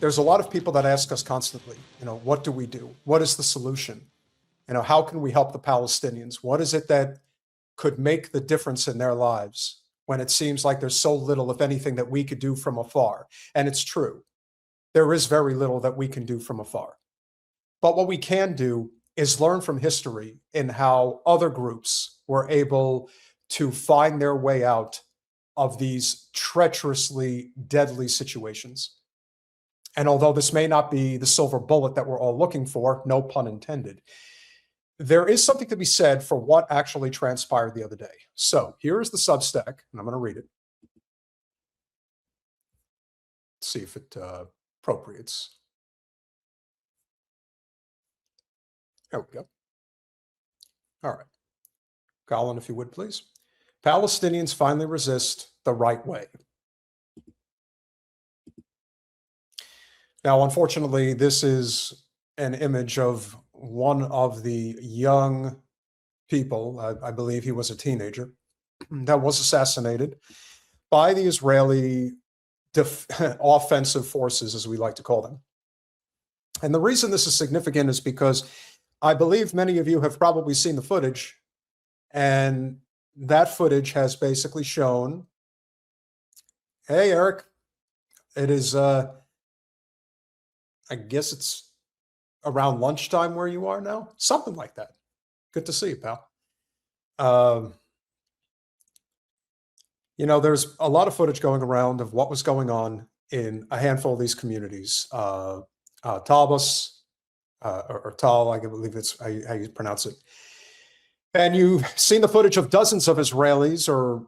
there's a lot of people that ask us constantly, what do we do? What is the solution? How can we help the Palestinians? What is it that could make the difference in their lives when it seems like there's so little, if anything, that we could do from afar? And it's true. There is very little that we can do from afar. But what we can do is learn from history in how other groups were able to find their way out of these treacherously deadly situations. And although this may not be the silver bullet that we're all looking for, no pun intended, there is something to be said for what actually transpired the other day. So here is the Substack, and I'm going to read it. Let's see if it appropriates. There we go. All right. Colin, if you would, please. Palestinians finally resist the right way. Now, unfortunately, this is an image of one of the young people, I believe he was a teenager, that was assassinated by the Israeli offensive forces, as we like to call them. And the reason this is significant is because I believe many of you have probably seen the footage, and that footage has basically shown, hey, Eric, it is, I guess it's around lunchtime where you are now, something like that. Good to see you, pal. There's a lot of footage going around of what was going on in a handful of these communities. Talbos, or Tal, I believe it's how you pronounce it. And you've seen the footage of dozens of Israelis, or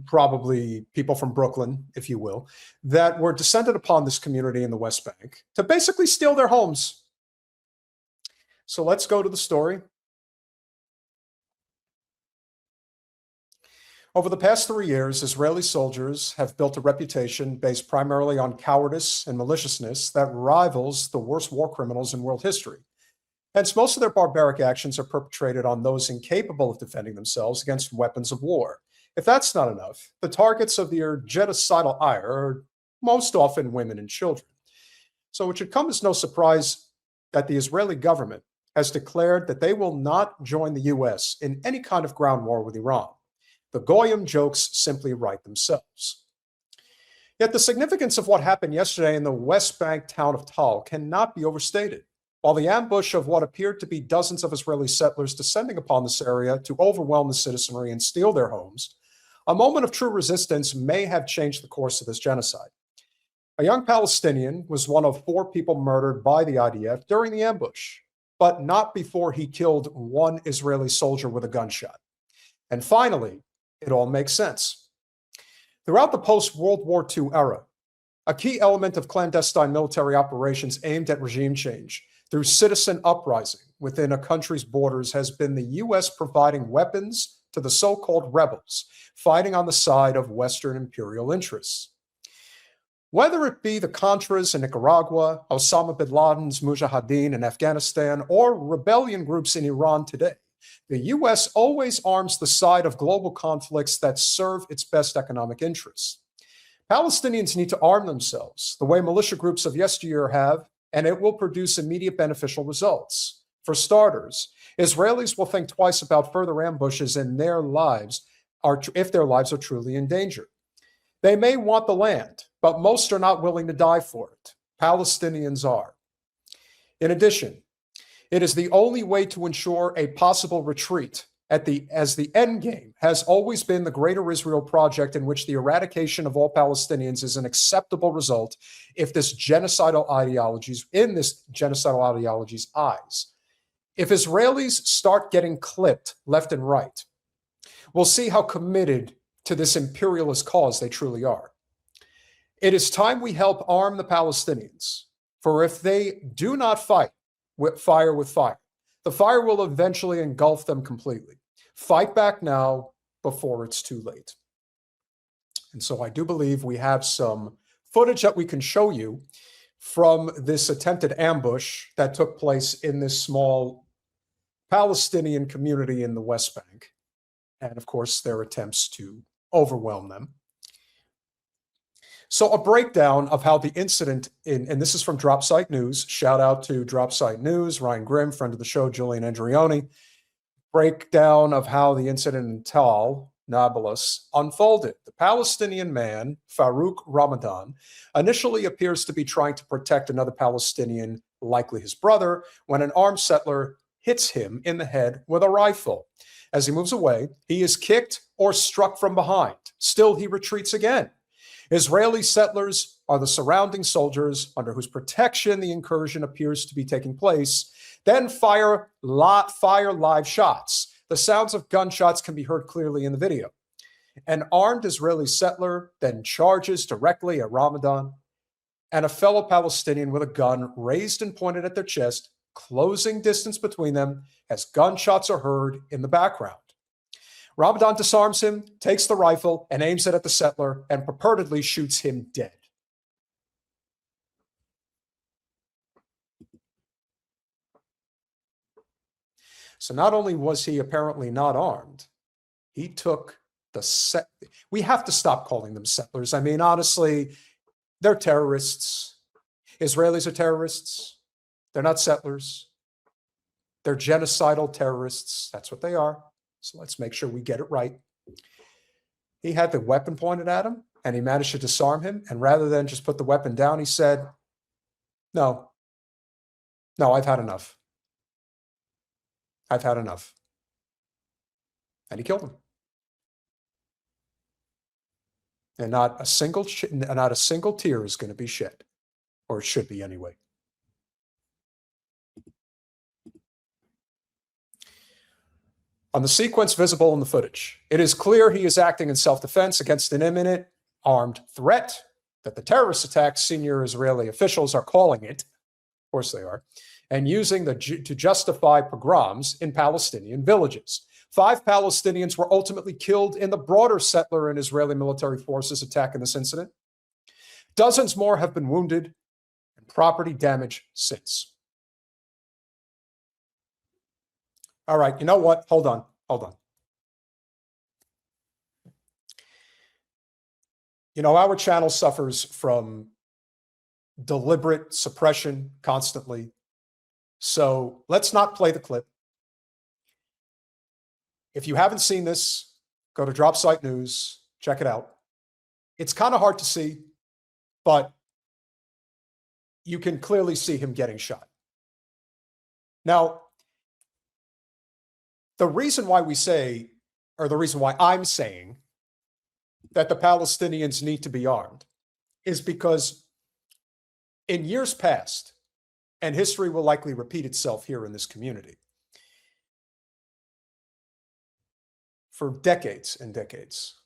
probably people from Brooklyn, if you will, that were descended upon this community in the West Bank to basically steal their homes. So let's go to the story. Over the past 3 years, Israeli soldiers have built a reputation based primarily on cowardice and maliciousness that rivals the worst war criminals in world history. Hence, most of their barbaric actions are perpetrated on those incapable of defending themselves against weapons of war. If that's not enough, the targets of their genocidal ire are most often women and children. So it should come as no surprise that the Israeli government has declared that they will not join the U.S. in any kind of ground war with Iran. The Goyim jokes simply write themselves. Yet the significance of what happened yesterday in the West Bank town of Tal cannot be overstated. While the ambush of what appeared to be dozens of Israeli settlers descending upon this area to overwhelm the citizenry and steal their homes, a moment of true resistance may have changed the course of this genocide. A young Palestinian was one of 4 people murdered by the IDF during the ambush, but not before he killed one Israeli soldier with a gunshot. And finally, it all makes sense. Throughout the post-World War II era, a key element of clandestine military operations aimed at regime change through citizen uprising within a country's borders has been the U.S. providing weapons to the so-called rebels fighting on the side of Western imperial interests. Whether it be the Contras in Nicaragua, Osama bin Laden's Mujahideen in Afghanistan, or rebellion groups in Iran today, the U.S. always arms the side of global conflicts that serve its best economic interests. Palestinians need to arm themselves the way militia groups of yesteryear have, and it will produce immediate beneficial results. For starters, Israelis will think twice about further ambushes in their lives if their lives are truly in danger. They may want the land, but most are not willing to die for it. Palestinians are. In addition, it is the only way to ensure a possible retreat as the end game has always been the Greater Israel Project, in which the eradication of all Palestinians is an acceptable result in this genocidal ideology's eyes. If Israelis start getting clipped left and right, we'll see how committed to this imperialist cause they truly are. It is time we help arm the Palestinians, for if they do not fight with fire, the fire will eventually engulf them completely. Fight back now before it's too late. And so I do believe we have some footage that we can show you from this attempted ambush that took place in this small Palestinian community in the West Bank. And of course, their attempts to overwhelm them. So a breakdown of how the incident and this is from Drop Site News. Shout out to Drop Site News, Ryan Grimm, friend of the show, Julian Andrioni. Breakdown of how the incident in Tal, Nablus, unfolded. The Palestinian man, Farouk Ramadan, initially appears to be trying to protect another Palestinian, likely his brother, when an armed settler hits him in the head with a rifle. As he moves away, he is kicked or struck from behind. Still, he retreats again. Israeli settlers are the surrounding soldiers under whose protection the incursion appears to be taking place, then fire live shots. The sounds of gunshots can be heard clearly in the video. An armed Israeli settler then charges directly at Ramadan, and a fellow Palestinian with a gun raised and pointed at their chest, closing distance between them as gunshots are heard in the background. Ramadan disarms him, takes the rifle, and aims it at the settler, and purportedly shoots him dead. So not only was he apparently not armed, he took the we have to stop calling them settlers. I mean, honestly, they're terrorists. Israelis are terrorists. They're not settlers. They're genocidal terrorists. That's what they are. So let's make sure we get it right. He had the weapon pointed at him, and he managed to disarm him. And rather than just put the weapon down, he said, no, I've had enough. I've had enough. And he killed him. And not a single tear is going to be shed, or it should be anyway. On the sequence visible in the footage, it is clear he is acting in self-defense against an imminent armed threat that the terrorist attack senior Israeli officials are calling it, of course they are, and using to justify pogroms in Palestinian villages. 5 Palestinians were ultimately killed in the broader settler and Israeli military forces attack in this incident. Dozens more have been wounded and property damage since. All right, you know what? Hold on. You know, our channel suffers from deliberate suppression constantly. So let's not play the clip. If you haven't seen this, go to Drop Site News, check it out. It's kind of hard to see, but you can clearly see him getting shot. Now, the reason why we say, or the reason why I'm saying that the Palestinians need to be armed is because in years past, and history will likely repeat itself here in this community, for decades and decades,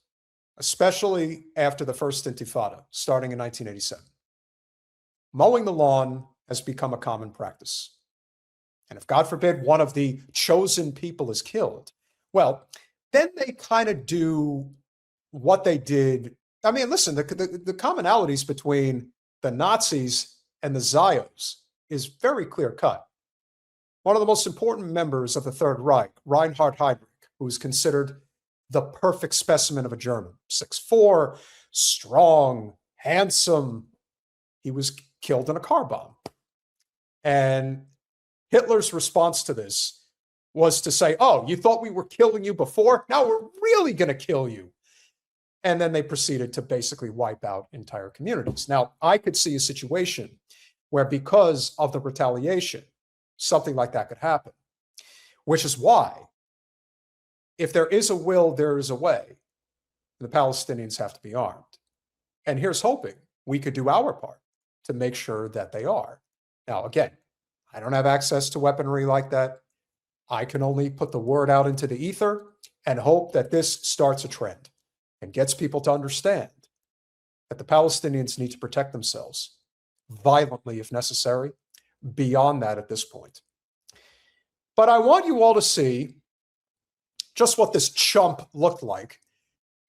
especially after the first Intifada, starting in 1987, mowing the lawn has become a common practice. And if, God forbid, one of the chosen people is killed, well, then they kind of do what they did. I mean, listen, the commonalities between the Nazis and the Zios is very clear cut. One of the most important members of the Third Reich, Reinhard Heydrich, who is considered the perfect specimen of a German, 6'4", strong, handsome. He was killed in a car bomb. And Hitler's response to this was to say, oh, you thought we were killing you before? Now we're really going to kill you. And then they proceeded to basically wipe out entire communities. Now, I could see a situation where because of the retaliation, something like that could happen, which is why if there is a will, there is a way. The Palestinians have to be armed. And here's hoping we could do our part to make sure that they are. Now, again, I don't have access to weaponry like that. I can only put the word out into the ether and hope that this starts a trend and gets people to understand that the Palestinians need to protect themselves violently if necessary, beyond that at this point. But I want you all to see just what this chump looked like.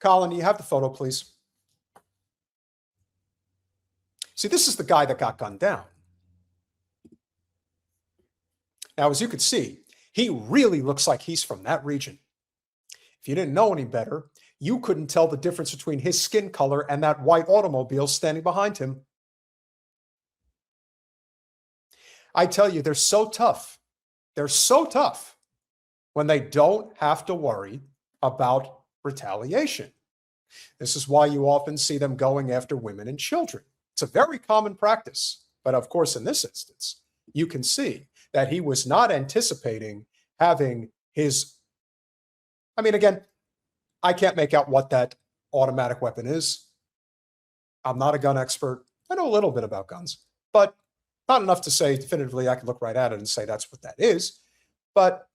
Colin, you have the photo, please? See, this is the guy that got gunned down. Now, as you can see, he really looks like he's from that region. If you didn't know any better, You couldn't tell the difference between his skin color and that white automobile standing behind him. I tell you, they're so tough. They're so tough when they don't have to worry about retaliation. This is why you often see them going after women and children. It's a very common practice. But of course, in this instance, you can see that he was not anticipating having his, I mean, again, I can't make out what that automatic weapon is. I'm not a gun expert. I know a little bit about guns, but not enough to say definitively I can look right at it and say that's what that is. But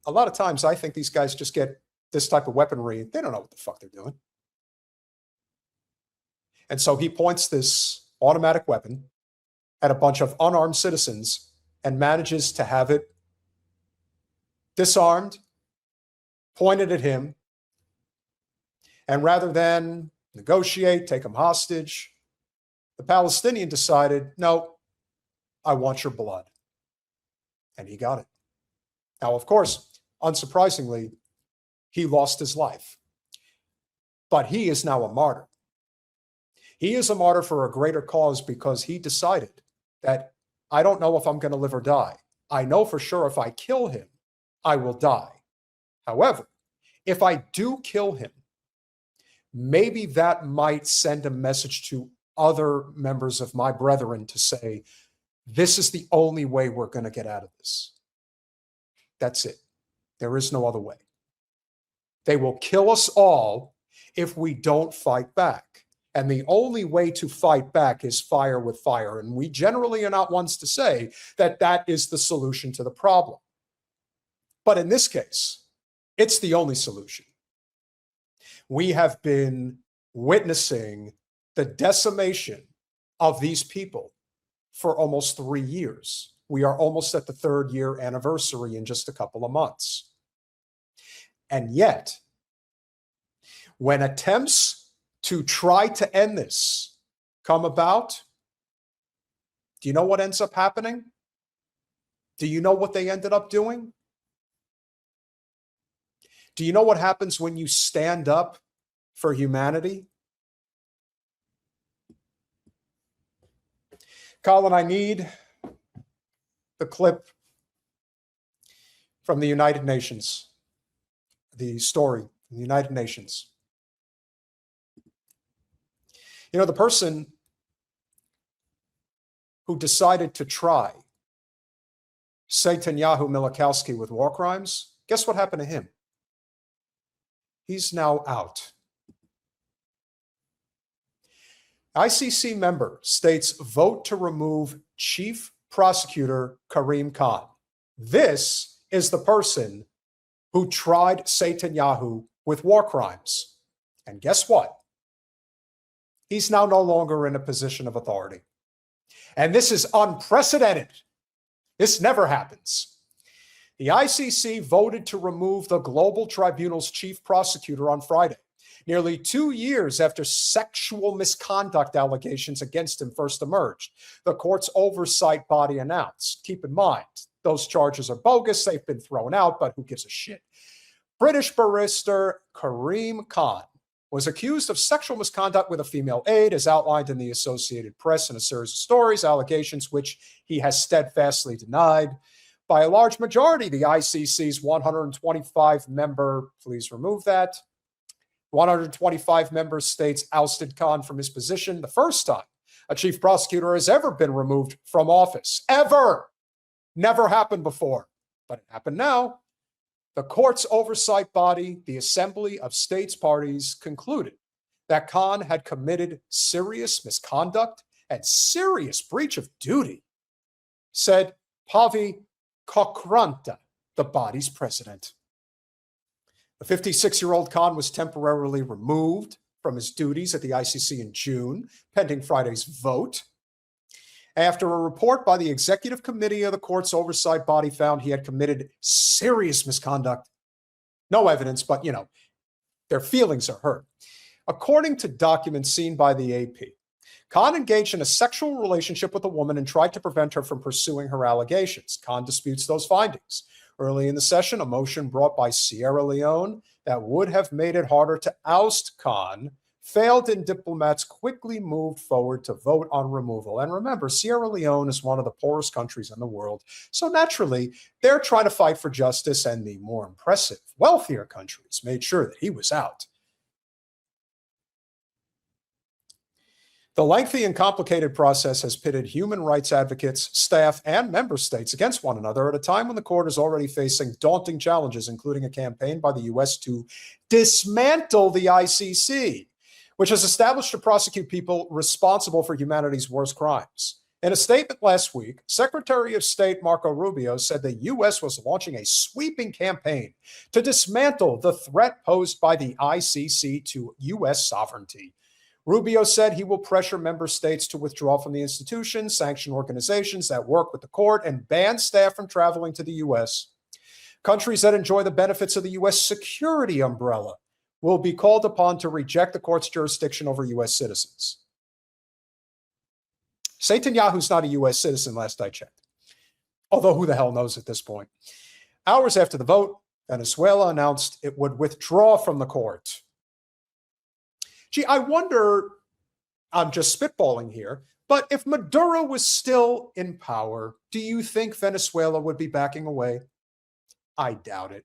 a lot of times I think these guys just get this type of weaponry. They don't know what the fuck they're doing. And so he points this automatic weapon at a bunch of unarmed citizens and manages to have it disarmed, pointed at him. And rather than negotiate, take him hostage, the Palestinian decided, no, I want your blood. And he got it. Now, of course, unsurprisingly, he lost his life. But he is now a martyr. He is a martyr for a greater cause because he decided that I don't know if I'm going to live or die. I know for sure if I kill him, I will die. However, if I do kill him, maybe that might send a message to other members of my brethren to say, this is the only way we're going to get out of this. That's it. There is no other way. They will kill us all if we don't fight back. And the only way to fight back is fire with fire. And we generally are not ones to say that that is the solution to the problem. But in this case, it's the only solution. We have been witnessing the decimation of these people for almost 3 years. We are almost at the 3rd year anniversary in just a couple of months. And yet, when attempts to try to end this come about, do you know what ends up happening? Do you know what they ended up doing? Do you know what happens when you stand up for humanity? Colin, I need the clip from the United Nations, the story from the United Nations. You know, the person who decided to try Netanyahu Milikowski with war crimes, guess what happened to him? He's now out. ICC member states vote to remove Chief Prosecutor Karim Khan. This is the person who tried Netanyahu with war crimes. And guess what? He's now no longer in a position of authority. And this is unprecedented. This never happens. The ICC voted to remove the Global Tribunal's chief prosecutor on Friday, nearly 2 years after sexual misconduct allegations against him first emerged. The court's oversight body announced, keep in mind, those charges are bogus, they've been thrown out, but who gives a shit? British barrister Karim Khan was accused of sexual misconduct with a female aide, as outlined in the Associated Press in a series of stories, allegations which he has steadfastly denied. By a large majority, the ICC's 125-member, please remove that, 125-member states ousted Khan from his position, the first time a chief prosecutor has ever been removed from office. Ever! Never happened before, but it happened now. The court's oversight body, the Assembly of States Parties, concluded that Khan had committed serious misconduct and serious breach of duty, said Pavi Kokrantha, the body's president. The 56-year-old Khan was temporarily removed from his duties at the ICC in June, pending Friday's vote, after a report by the executive committee of the court's oversight body found he had committed serious misconduct. No evidence, but, you know, their feelings are hurt. According to documents seen by the AP, Khan engaged in a sexual relationship with a woman and tried to prevent her from pursuing her allegations. Khan disputes those findings. Early in the session, a motion brought by Sierra Leone that would have made it harder to oust Khan failed, and diplomats quickly moved forward to vote on removal. And remember, Sierra Leone is one of the poorest countries in the world. So naturally, they're trying to fight for justice, and the more impressive, wealthier countries made sure that he was out. The lengthy and complicated process has pitted human rights advocates, staff, and member states against one another at a time when the court is already facing daunting challenges, including a campaign by the U.S. to dismantle the ICC, which is established to prosecute people responsible for humanity's worst crimes. In a statement last week, Secretary of State Marco Rubio said the U.S. was launching a sweeping campaign to dismantle the threat posed by the ICC to U.S. sovereignty. Rubio said he will pressure member states to withdraw from the institution, sanction organizations that work with the court, and ban staff from traveling to the U.S. Countries that enjoy the benefits of the U.S. security umbrella will be called upon to reject the court's jurisdiction over U.S. citizens. Netanyahu's not a U.S. citizen, last I checked, although who the hell knows at this point. Hours after the vote, Venezuela announced it would withdraw from the court. Gee, I wonder, I'm just spitballing here, but if Maduro was still in power, do you think Venezuela would be backing away? I doubt it.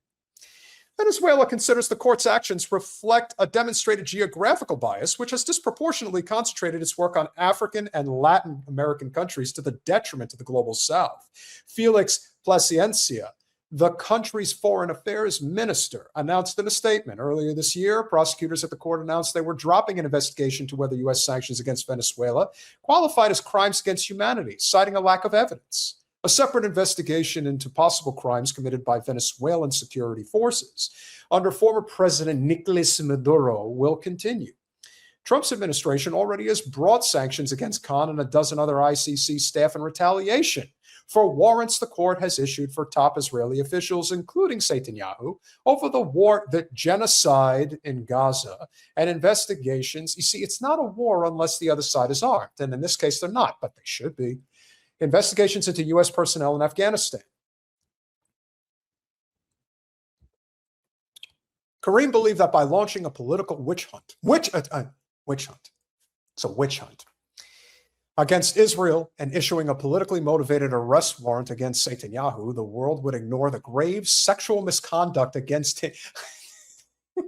Venezuela considers the court's actions reflect a demonstrated geographical bias, which has disproportionately concentrated its work on African and Latin American countries to the detriment of the global South. Felix Plasencia, the country's foreign affairs minister, announced in a statement earlier this year, prosecutors at the court announced they were dropping an investigation to whether U.S. sanctions against Venezuela qualified as crimes against humanity, citing a lack of evidence. A separate investigation into possible crimes committed by Venezuelan security forces under former President Nicolas Maduro will continue. Trump's administration already has brought sanctions against Khan and a dozen other ICC staff in retaliation for warrants the court has issued for top Israeli officials, including Netanyahu, over the genocide in Gaza and investigations. You see, it's not a war unless the other side is armed, and in this case, they're not, but they should be. Investigations into U.S. personnel in Afghanistan. Karim believed that by launching a political witch hunt, it's a witch hunt, against Israel and issuing a politically motivated arrest warrant against Netanyahu, the world would ignore the grave sexual misconduct against him.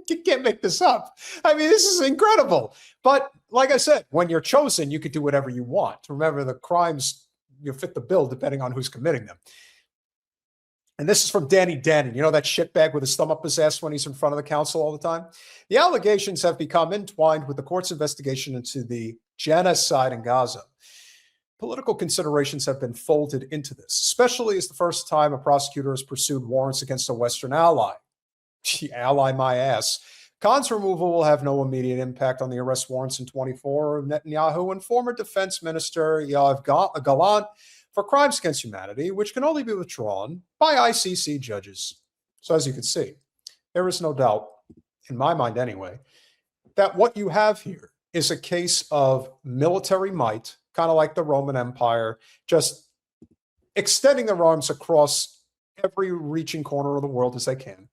You can't make this up. I mean, this is incredible. But like I said, when you're chosen, you could do whatever you want. Remember, the crimes, you fit the bill depending on who's committing them. And this is from Danny Dannon. You know that shitbag with his thumb up his ass when he's in front of the council all the time? The allegations have become entwined with the court's investigation into the genocide in Gaza. Political considerations have been folded into this, especially as the first time a prosecutor has pursued warrants against a Western ally. Ally my ass. Khan's removal will have no immediate impact on the arrest warrants in 24 of Netanyahu and former defense minister Yoav Gallant for crimes against humanity, which can only be withdrawn by ICC judges. So as you can see, there is no doubt, in my mind anyway, that what you have here is a case of military might, kind of like the Roman Empire, just extending their arms across every reaching corner of the world as they can,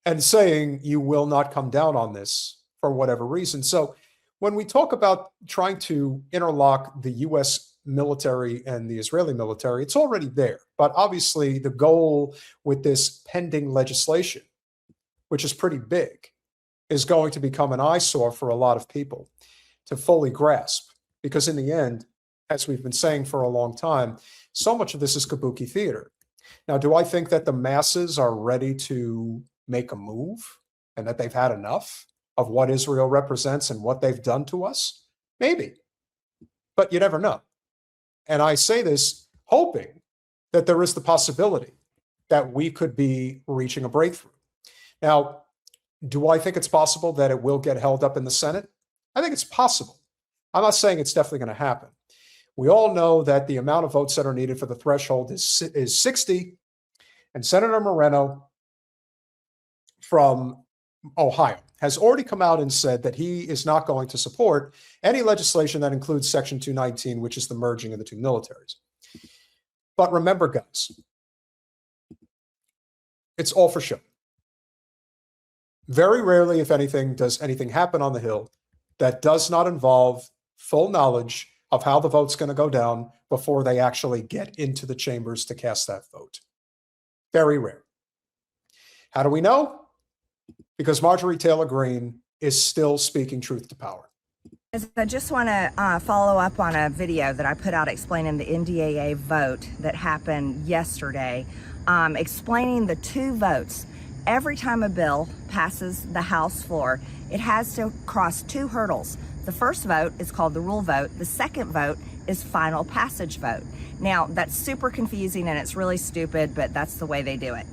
and saying you will not come down on this for whatever reason. So when we talk about trying to interlock the U.S. military and the Israeli military, it's already there. But obviously the goal with this pending legislation, which is pretty big, is going to become an eyesore for a lot of people to fully grasp. Because in the end, as we've been saying for a long time, so much of this is kabuki theater. Now, do I think that the masses are ready to make a move and that they've had enough of what Israel represents and what they've done to us? Maybe, but you never know. And I say this hoping that there is the possibility that we could be reaching a breakthrough. Now, do I think it's possible that it will get held up in the Senate? I think it's possible. I'm not saying it's definitely going to happen. We all know that the amount of votes that are needed for the threshold is 60, and Senator Moreno from Ohio has already come out and said that he is not going to support any legislation that includes Section 219, which is the merging of the two militaries. But remember, guys, It's all for show. Very rarely, if anything, does anything happen on the Hill that does not involve full knowledge of how the vote's going to go down before they actually get into the chambers to cast that vote. Very rare. How do we know? Because Marjorie Taylor Greene is still speaking truth to power. I just want to follow up on a video that I put out explaining the NDAA vote that happened yesterday, explaining the two votes. Every time a bill passes the House floor, it has to cross two hurdles. The first vote is called the rule vote. The second vote is final passage vote. Now, that's super confusing and it's really stupid, but that's the way they do it.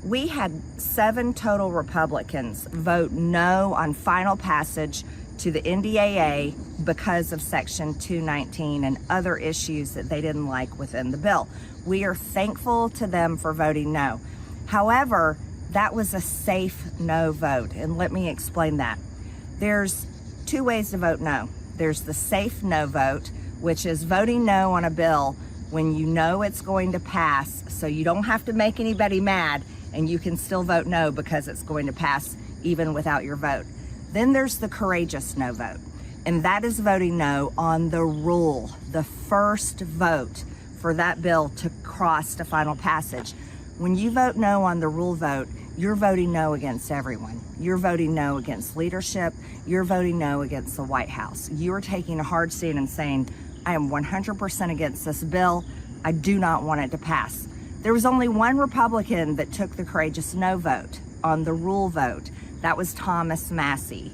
We had 7 total Republicans vote no on final passage to the NDAA because of Section 219 and other issues that they didn't like within the bill. We are thankful to them for voting no. However, that was a safe no vote, and let me explain that. There's 2 ways to vote no. There's the safe no vote, which is voting no on a bill when you know it's going to pass, so you don't have to make anybody mad, and you can still vote no because it's going to pass even without your vote. Then there's the courageous no vote, and that is voting no on the rule, the first vote for that bill to cross to final passage. When you vote no on the rule vote, you're voting no against everyone. You're voting no against leadership. You're voting no against the White House. You're taking a hard stand and saying, I am 100% against this bill. I do not want it to pass. There was only one Republican that took the courageous no vote on the rule vote. That was Thomas Massie.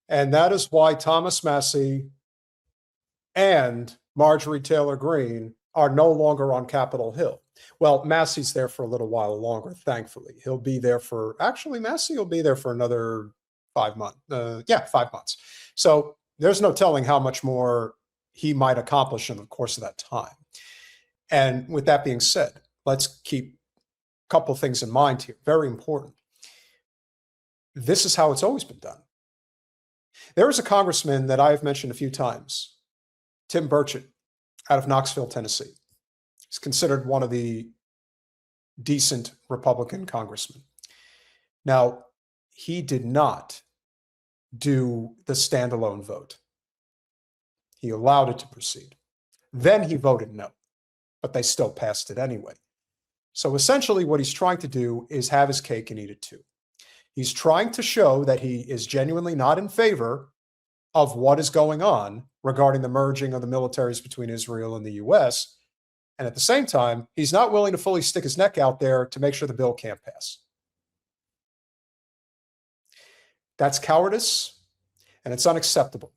And that is why Thomas Massie and Marjorie Taylor Greene are no longer on Capitol Hill. Well, Massey's there for a little while longer, thankfully. He'll be there for, actually, Massey will be there for another 5 months. 5 months. So there's no telling how much more he might accomplish in the course of that time. And with that being said, let's keep a couple of things in mind here. Very important. This is how it's always been done. There is a congressman that I have mentioned a few times, Tim Burchett, out of Knoxville, Tennessee. He's considered one of the decent Republican congressmen. Now, he did not do the standalone vote. He allowed it to proceed. Then he voted no, but they still passed it anyway. So essentially what he's trying to do is have his cake and eat it too. He's trying to show that he is genuinely not in favor of what is going on regarding the merging of the militaries between Israel and the U.S., and at the same time, he's not willing to fully stick his neck out there to make sure the bill can't pass. That's cowardice, and it's unacceptable.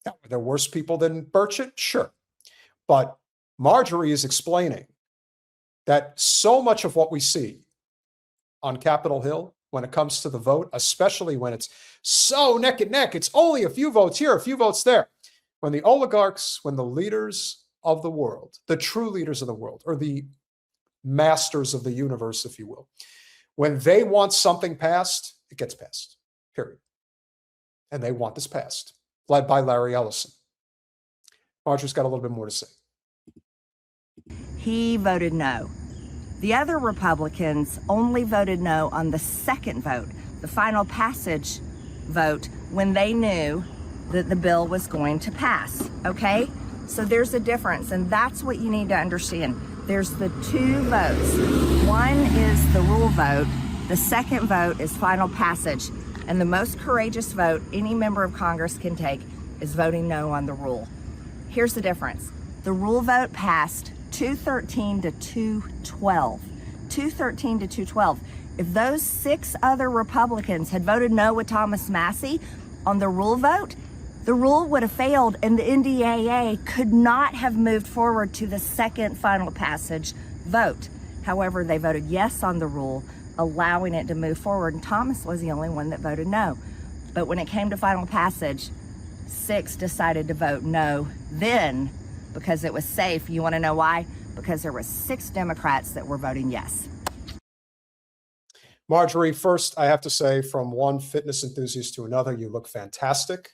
Now, are there worse people than Burchett? Sure. But Marjorie is explaining that so much of what we see on Capitol Hill when it comes to the vote, especially when it's so neck and neck, it's only a few votes here, a few votes there. When the oligarchs, when the leaders of the world, the true leaders of the world, or the masters of the universe, if you will, when they want something passed, it gets passed, period. And they want this passed, led by Larry Ellison. Marjorie's got a little bit more to say. He voted no. The other Republicans only voted no on the second vote, the final passage vote, when they knew that the bill was going to pass, okay? So there's a difference, and that's what you need to understand. There's the 2 votes. One is the rule vote. The second vote is final passage. And the most courageous vote any member of Congress can take is voting no on the rule. Here's the difference. The rule vote passed 213 to 212. 213 to 212. If those 6 other Republicans had voted no with Thomas Massie on the rule vote, the rule would have failed and the NDAA could not have moved forward to the second final passage vote. However, they voted yes on the rule, allowing it to move forward, and Thomas was the only one that voted no. But when it came to final passage, 6 decided to vote no then because it was safe. You want to know why? Because there were 6 Democrats that were voting yes. Marjorie, first, I have to say, from one fitness enthusiast to another, you look fantastic.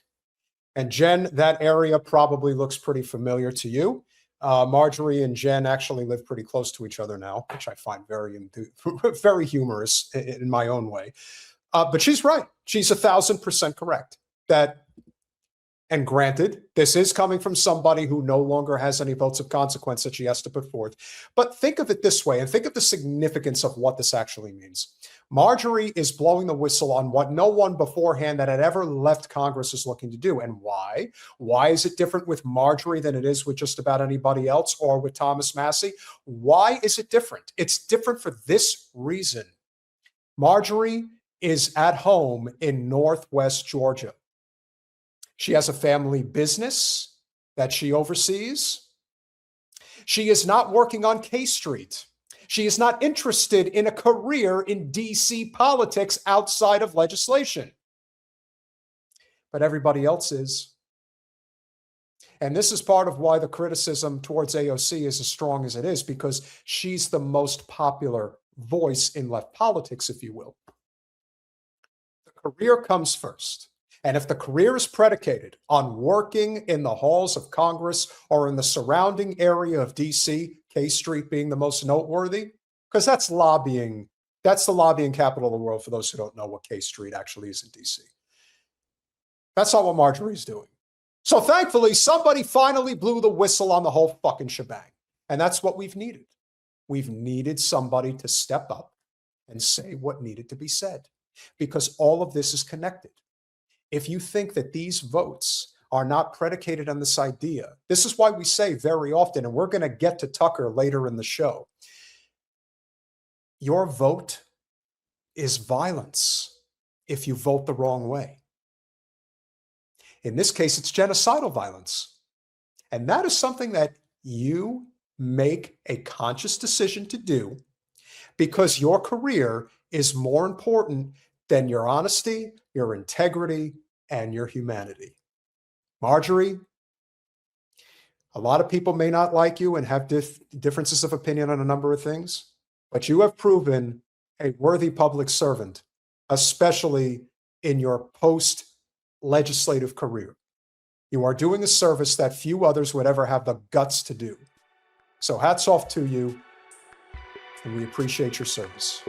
And Jen, that area probably looks pretty familiar to you. Marjorie and Jen actually live pretty close to each other now, which I find very humorous in my own way. But she's right. She's 1,000% correct. And granted, this is coming from somebody who no longer has any votes of consequence that she has to put forth. But think of it this way, and think of the significance of what this actually means. Marjorie is blowing the whistle on what no one beforehand that had ever left Congress is looking to do. And why? Why is it different with Marjorie than it is with just about anybody else or with Thomas Massie? Why is it different? It's different for this reason. Marjorie is at home in Northwest Georgia. She has a family business that she oversees. She is not working on K Street. She is not interested in a career in DC politics outside of legislation. But everybody else is. And this is part of why the criticism towards AOC is as strong as it is, because she's the most popular voice in left politics, if you will. The career comes first. And if the career is predicated on working in the halls of Congress or in the surrounding area of DC, K Street being the most noteworthy, because that's lobbying, that's the lobbying capital of the world for those who don't know what K Street actually is in DC. That's not what Marjorie's doing. So thankfully, somebody finally blew the whistle on the whole fucking shebang. And that's what we've needed. We've needed somebody to step up and say what needed to be said, because all of this is connected. If you think that these votes are not predicated on this idea, this is why we say very often, and we're going to get to Tucker later in the show, your vote is violence if you vote the wrong way. In this case, it's genocidal violence. And that is something that you make a conscious decision to do because your career is more important than your honesty, your integrity, and your humanity. Marjorie, a lot of people may not like you and have differences of opinion on a number of things, but you have proven a worthy public servant, especially in your post-legislative career. You are doing a service that few others would ever have the guts to do. So hats off to you, and we appreciate your service.